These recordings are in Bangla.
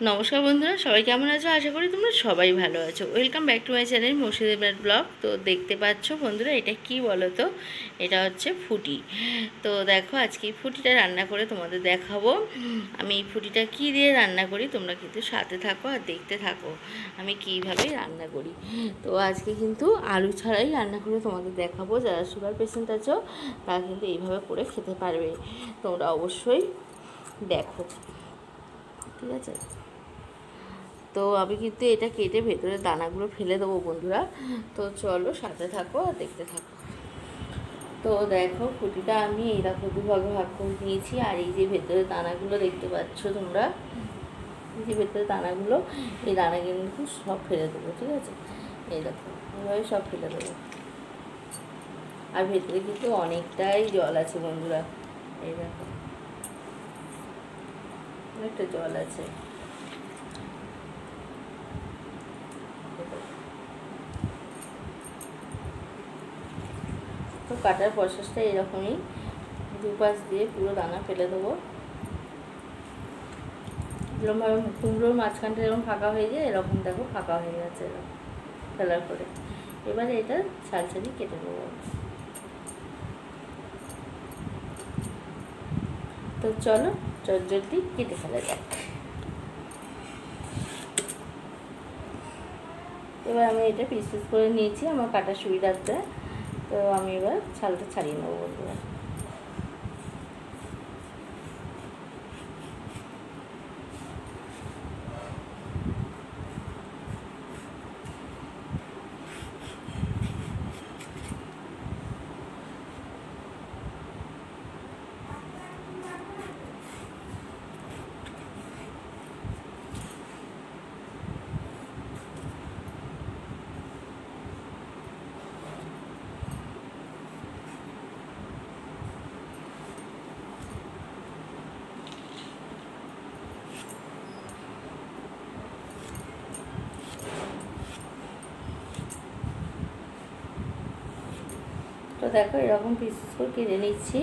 নমস্কার বন্ধুরা, সবাই কেমন আছো? আশা করি তোমরা সবাই ভালো আছো। Welcome back to my channel Murshidabad blog. তো দেখতে পাচ্ছ বন্ধুরা, এটা কি বলো তো? এটা হচ্ছে ফুটি। তো দেখো, আজকে এই ফুটিটা রান্না করে তোমাদের দেখাবো। আমি এই ফুটিটা কী দিয়ে রান্না করি, তোমরা কিন্তু সাথে থাকো আর দেখতে থাকো আমি কীভাবে রান্না করি। তো আজকে কিন্তু আলু ছাড়াই রান্না করে তোমাদের দেখাবো। যারা সুগার পেশেন্ট আছো তারা কিন্তু এইভাবে করে খেতে পারবে। তোমরা অবশ্যই দেখো, ঠিক আছে? তো আমি কিন্তু এটা কেটে ভেতরে দানাগুলো ফেলে দেবো বন্ধুরা। তো চলো সাথে থাকো আর দেখতে থাকো। তো দেখো, ফুটিটা আমি এইরকম দুভাগে ভাগ করে নিয়েছি। আর এই যে ভেতরে দানাগুলো দেখতে পাচ্ছ তোমরা, এই যে ভেতরে দানাগুলো, এই দানাগুলো কিন্তু সব ফেলে দেবো, ঠিক আছে? এই দেখো, এইভাবে সব ফেলে দেবো। আর ভেতরে কিন্তু অনেকটাই জল আছে বন্ধুরা, এই দেখো অনেকটা জল আছে। তো কাটার প্রসেসটা এরকমই, দুপাশ দিয়ে পুরো দানা ফেলে দেবো। এরকমভাবে কুমড়োর মাঝখানটা এরকম ফাঁকা হয়ে যায়, এরকম দেখো ফাঁকা হয়ে গেছে এরকম ফেলার পরে। এবারে এটা ছাড়ছাড়ি কেটে নেবো। তো চলো জলদি কেটে ফেলা যাক। এবার আমি এটা পিস পিস করে নিয়েছি আমার কাটার সুবিধার্থে। তো আমি এবার ছালটা ছাড়িয়ে নেবো বন্ধুরা। তো দেখো এরকম পিস পিস করে কেটে নিচ্ছি।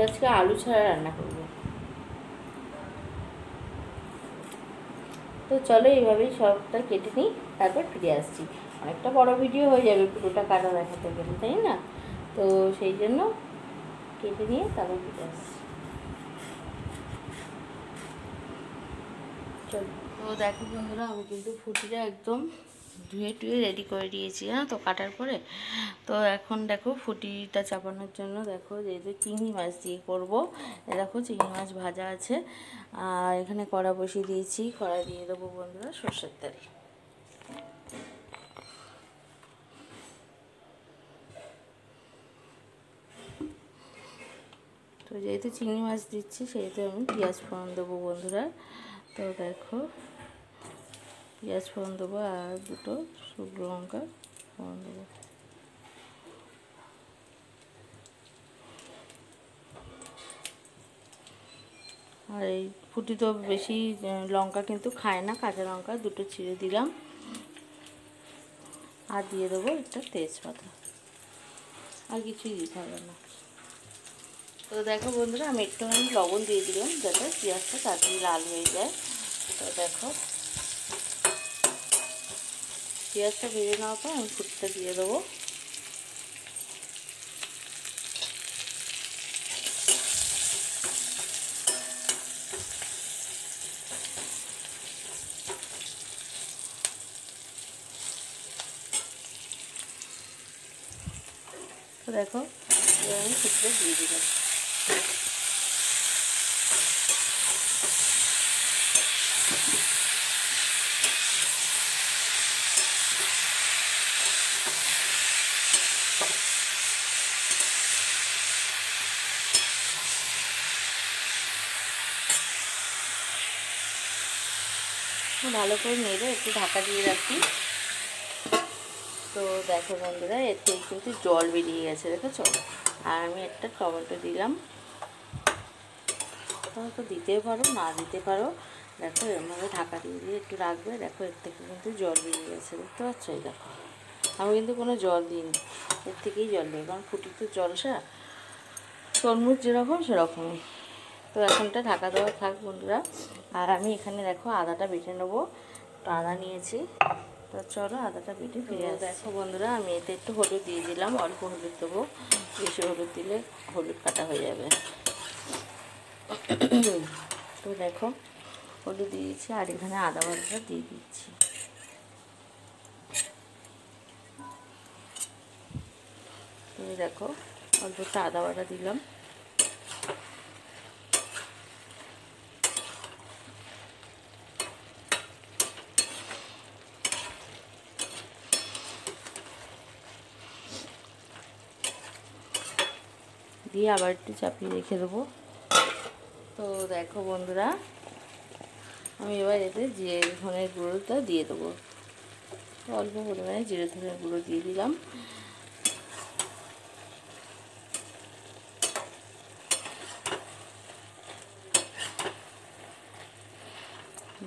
আজকে আলু ছাড়া রান্না করবো। তো চলো এইভাবেই সবটা কেটে নিই, তারপর ফিরে আসছি। অনেকটা বড় ভিডিও হয়ে যাবে পুরোটা কাটা দেখাতে গেলে, তাই না? তো সেই জন্য কেটে নিয়ে তারপর ফিরে আসছি। চলো। তো দেখো বন্ধুরা, আমি কিন্তু ফুটিটা একদম ধুয়ে টুয়ে রেডি করে দিয়েছি, হ্যাঁ, তো কাটার পরে। তো এখন দেখো ফুটিটা চাপানোর জন্য দেখো যেহেতু চিংড়ি মাছ দিয়ে করবো, দেখো চিংড়ি মাছ ভাজা আছে। আর এখানে কড়া বসিয়ে দিয়েছি, কড়া দিয়ে দেবো বন্ধুরা সর্ষের তেল। তো যেহেতু চিংড়ি মাছ দিচ্ছি সেহেতু আমি পেঁয়াজ ফোড়ন দেবো বন্ধুরা। তো দেখো পেঁয়াজ ফোড়ন দেবো আর দুটো শুকনো লঙ্কা ফোড়ন দেবো। আর এই ফুটি তো বেশি লঙ্কা কিন্তু খায় না, কাঁচা লঙ্কা দুটো ছিঁড়ে দিলাম। আর দিয়ে দেবো একটা তেজপাতা, আর কিছুই দিতে হবে না। তো দেখো বন্ধুরা, আমি একটুখানি লবণ দিয়ে দিলাম যাতে পেঁয়াজটা তাড়াতাড়ি লাল হয়ে যায়। তো দেখো পেঁয়াজটা ভেজে নেওয়ার পর আমি ফুটটা দিয়ে দেবো। তো দেখো এবার আমি ফুটটা দিয়ে দিলাম। ভালো করে নেড়ে একটু ঢাকা দিয়ে রাখি। তো দেখো বন্ধুরা, এর থেকে কিন্তু জল বেরিয়ে গেছে, দেখেছো? আর আমি একটা টমেটো দিলাম। টমেটো দিতে পারো, না দিতে পারো, দেখো এরমভাবে ঢাকা দিয়ে দিয়ে একটু রাখবে। দেখো এর থেকে কিন্তু জল বেরিয়ে গেছে, দেখতে পাচ্ছ? এই দেখো আমি কিন্তু কোনো জল দিইনি, এর থেকেই জল দিই, কারণ ফুটি তো জলসা, তরমুজ যেরকম সেরকমই। তো এখনটা ঢাকা দেওয়া থাক বন্ধুরা। আর আমি এখানে দেখো আদাটা বেটে নেবো, তো আদা নিয়েছি। তো চলো আদাটা বেটে ফিরে আসি। দেখো বন্ধুরা আমি এতে একটু হলুদ দিয়ে দিলাম, অল্প হলুদ দেবো, বেশি হলুদ দিলে হলুদ কাটা হয়ে যাবে। তো দেখো হলুদ দিয়ে দিচ্ছি, আর এখানে আদা বাটাটা দিয়ে দিচ্ছি। তো দেখো অল্প একটু আদা বাটা দিলাম। দিয়ে আবার একটু চাপিয়ে রেখে দেবো। তো দেখো বন্ধুরা আমি এবার এতে জিরে ধনের গুঁড়োটা দিয়ে দেবো, অল্প পরিমাণে জিরে ধনের গুঁড়ো দিয়ে দিলাম।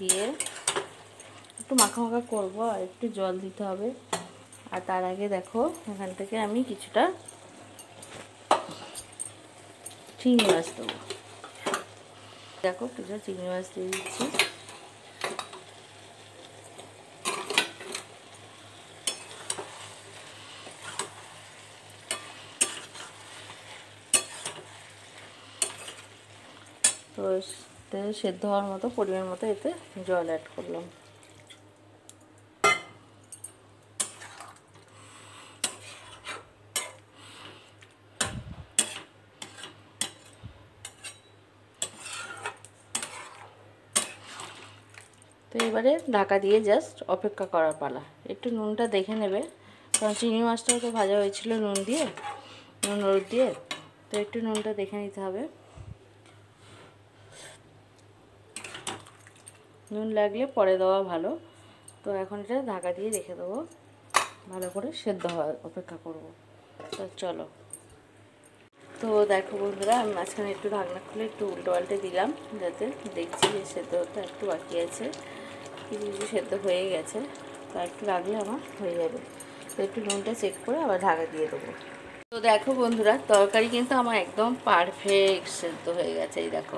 দিয়ে একটু মাখা মাখা করবো, আর একটু জল দিতে হবে। আর তার আগে দেখো এখান থেকে আমি কিছুটা চিংড়ি মাছ দেবো। দেখো কিছুটা চিংড়ি মাছ দিয়ে দিচ্ছি। তো সেদ্ধ হওয়ার মতো পরিমাণ মতো এতে জল অ্যাড করলাম। তো এবারে ঢাকা দিয়ে জাস্ট অপেক্ষা করার পালা। একটু নুনটা দেখে নেবে, কারণ চিংড়ি মাছটাও তো ভাজা হয়েছিল নুন দিয়ে, নুন হলুদ দিয়ে, তো একটু নুনটা দেখে নিতে হবে। নুন লাগলে পরে দেওয়া ভালো। তো এখন এটা ঢাকা দিয়ে রেখে দেবো, ভালো করে সেদ্ধ হওয়ার অপেক্ষা করব। তো চলো। তো দেখো বন্ধুরা আমি মাঝখানে একটু ঢাকনা খুলে একটু উল্টো পাল্টে দিলাম, যাতে দেখছি যে সেদ্ধটা একটু বাকি আছে, কিছু কিছু সেদ্ধ হয়ে গেছে। তো একটু রাখলে আমার হয়ে যাবে। তো একটু নুনটা চেক করে আবার ঢাকা দিয়ে দেবো। তো দেখো বন্ধুরা তরকারি কিন্তু আমার একদম পারফেক্ট সেদ্ধ হয়ে গেছে। এই দেখো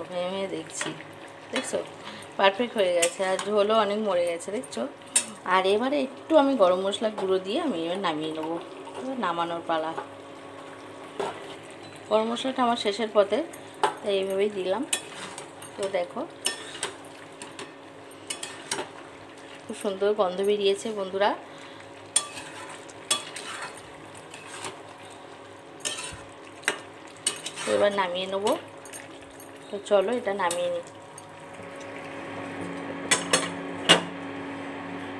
ভেঙে ভেঙে দেখছি, দেখছো পারফেক্ট হয়ে গেছে, আর ঝোলও অনেক মরে গেছে, দেখছো। আর এবারে একটু আমি গরম মশলা গুঁড়ো দিয়ে আমি এবার নামিয়ে নেবো। নামানোর পালা। গরম মশলাটা আমার শেষের পথে, তাই এইভাবেই দিলাম। তো দেখো খুব সুন্দর গন্ধ বেরিয়েছে বন্ধুরা। তো এবার নামিয়ে নেবো। তো চলো এটা নামিয়ে নিই।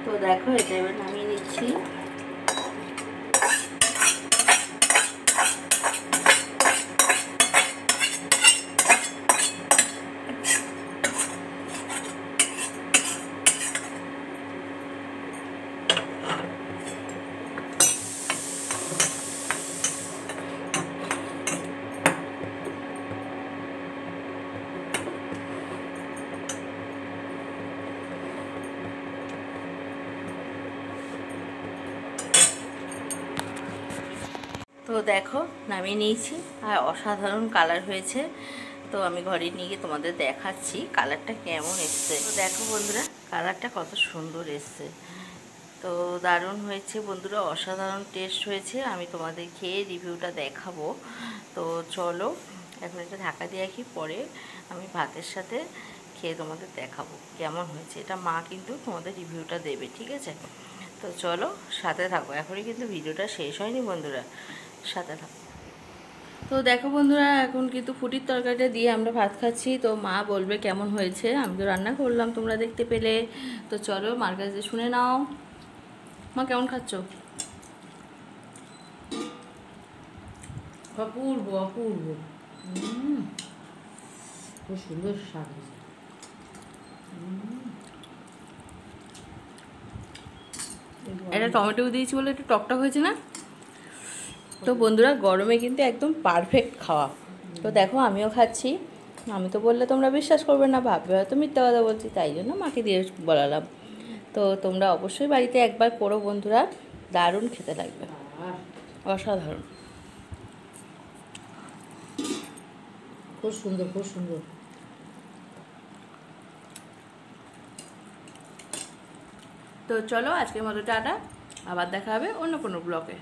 তো দেখো এটা এবার নামিয়ে নিচ্ছি। তো দেখো নামিয়ে নিয়েছি, আর অসাধারণ কালার হয়েছে। তো আমি ঘরে নিয়ে গিয়ে তোমাদের দেখাচ্ছি কালারটা কেমন এসছে। তো দেখো বন্ধুরা কালারটা কত সুন্দর এসছে। তো দারুণ হয়েছে বন্ধুরা, অসাধারণ টেস্ট হয়েছে। আমি তোমাদের খেয়ে রিভিউটা দেখাবো। তো চলো এখন এটা ঢাকা দিয়ে রাখি, পরে আমি ভাতের সাথে খেয়ে তোমাদের দেখাবো কেমন হয়েছে। এটা মা কিন্তু তোমাদের রিভিউটা দেবে, ঠিক আছে? তো চলো সাথে থাকো, এখনই কিন্তু ভিডিওটা শেষ হয়নি বন্ধুরা, সাথে থাকো। তো দেখো বন্ধুরা এখন কিন্তু ফুটির তরকারিটা দিয়ে আমরা ভাত খাচ্ছি। তো মা বলবে কেমন হয়েছে, আমি তো রান্না করলাম তোমরা দেখতে পেলে। তো চলো মার কাছে শুনে নাও। মা কেমন খাচ্ছ? অপূর্ব অপূর্ব, খুব সুন্দর স্বাদ। এটা টমেটো দিয়েছি বলে একটু টকটক হয়েছে না? তো বন্ধুরা গরমে কিন্তু একদম পারফেক্ট খাওয়া। তো দেখো আমিও খাচ্ছি, আমি তো বললে তোমরা বিশ্বাস করবে না, ভাববে হয়তো মিথ্যা কথা বলছি, তাই জন্য মাকে দিয়ে বলালাম। তো তোমরা অবশ্যই বাড়িতে একবার করো বন্ধুরা, দারুণ খেতে লাগবে, আর অসাধারণ। খুব সুন্দর, খুব সুন্দর। তো চলো আজকের মতো টাটা, আবার দেখা হবে অন্য কোনো ব্লগে।